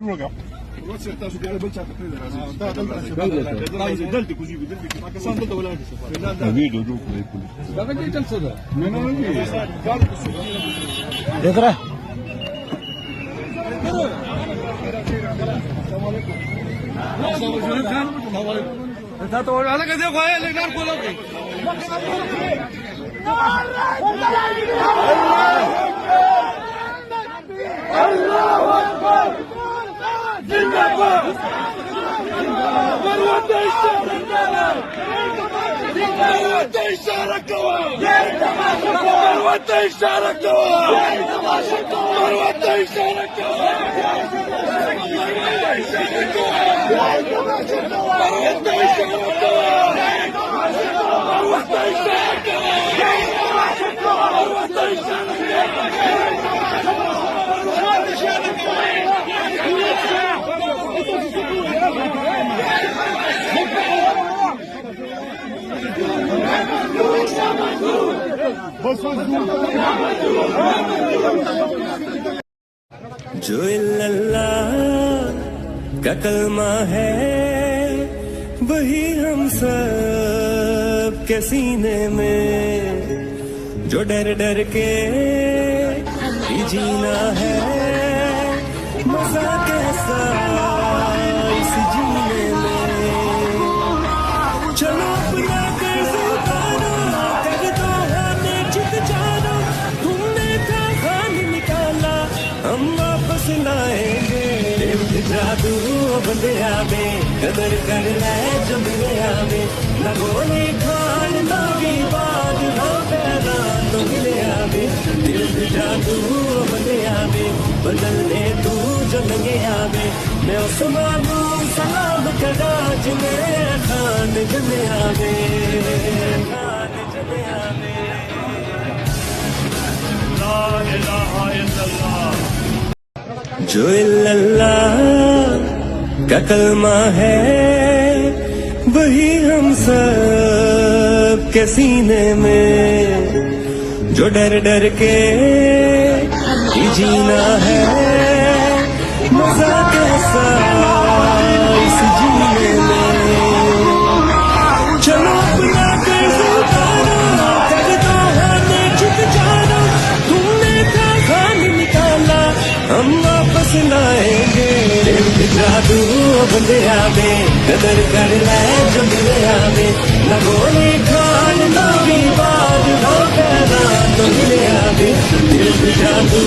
Non acertar, giocare bocciato a prendere dal così, vedete che ma che santo dove l'hai visto fare? La vedo dopo le polizie. Ma perché c'è il soda? Ma non lo vedo. Dietro. तो अलग देखो है लेकर बोलो कि अल्लाहू अकबर जिंदाबाद मरवत इशारा मरवत इशारा कवा मरवत इशारा कवा मरवत इशारा कवा जो अल्लाह का कलमा है वही हम सब के सीने में, जो डर डर के ही जीना है मजा कैसा इस जीने में। चलो अपना कर्ज उतारो, कर दो हमें जित जानो, तुमने था खान निकाला हम वापस लाएंगे। जादू बंदे आवे कदर कर ले जो मिले आवे, न गोली खान न विवाद न पैदा तो मिले आवे। दिल में जादू बंदे आवे बदल दे तू जो लगे आवे। मैं उस मालूम सलाम कदा जिन्हें खान जमे आवे, खान जमे आवे। ला इलाहा इल्लल्लाह जो अल्लाह का कलमा है वही हम सब के सीने में, जो डर डर के ही जीना है मजा कैसा इस जीने में। चलो अपना कर्ज उतारो, कर दो हमें जित जानो, तुमने था खान निकाला हम वापस लाएंगे। जादू बंदे आवे कदर कर ले जो मिले आवे, न गोली खान न विवाद न पैदा तो मिले आवे। दिल में जादू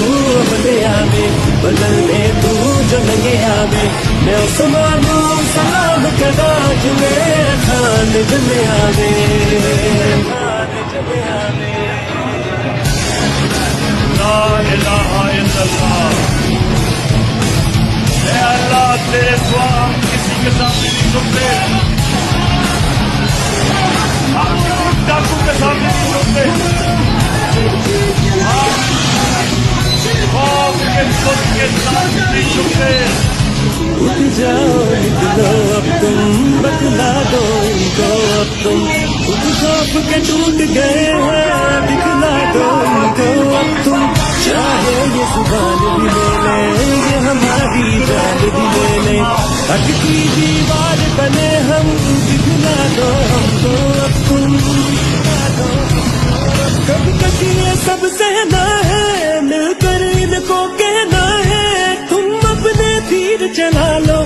बंदे आवे बदल दे तू जो लगे आवे। मैं उस मालूम सलाम कदा जिन्हें खान जमे आवे, खान जमे आवे। ला इलाहा इल्लल्लाह। अल्लाह तेरे स्वाम किसी के सामने नहीं झुकते, डाकू के सामने नहीं झुकते, खौफ के खुद के सामने नहीं झुकते। उठ जाओ निकलो अब तुम, बतला दो इनको अब तुम, खुद खौफ के टूट गए हैं दिखला दो इनको अब तुम। चाहे ये जुबान भी ले लें ये हमारी जान भी ले लें, अटकी दीवार बने हम दिखला दो हमको अब तुम। कब तक ये सब सहना है मिलकर इनको कहना है, तुम अपने तीर चला लो।